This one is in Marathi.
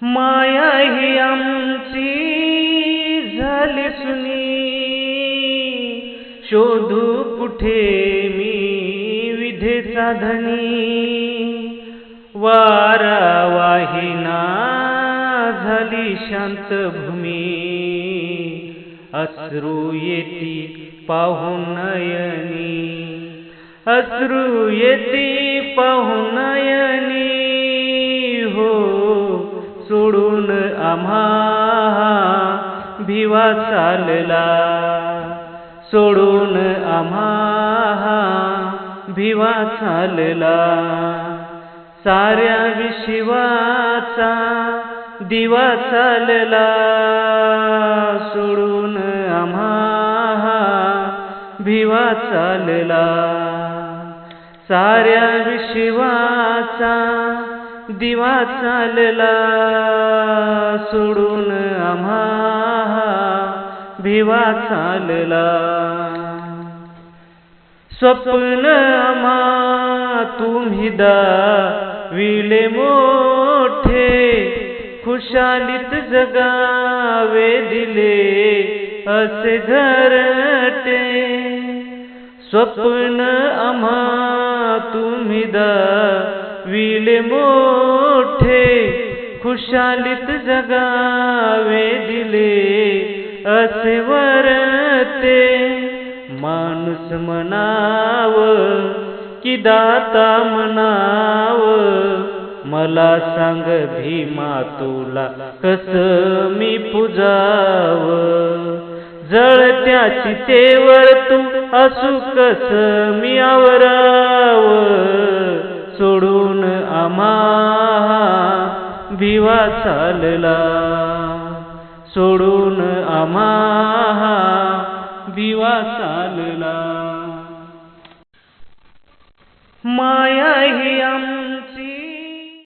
माया ही आमची झाली सुनी, शोधू कुठे मी विधेचा धनी. वारा वाहिना झाली शांत भूमी, अश्रू येती पाहून नयनी. अश्रू येती पाहून नयनी हो, सोडून आम्हा भिवा चालला. सोडून आम्हा भिवा चालला. साऱ्या विश्वाचा दिवा चालला. सोडून आम्हा भिवा चालला. साऱ्या विश्वाचा दिवा चालला. सोडून आम्हा भिवा चालला. स्वप्न आम्हा तुम्ही दाविले मोठे, खुशालीत जगावे दिले असे घरटे. स्वप्न आम्हा तुम्ही दाविले मोठे, खुशालीत जगावे दिले असे वरते. माणूस म्हणाव की दाता म्हणाव, मला सांग भीमा तुला कसं मी पूजाव. जळत्या चितेवर तू असू कसं मी आवराव. सोडून आम्हा भिवा चालला. सोडून आम्हा भिवा चालला. माया ही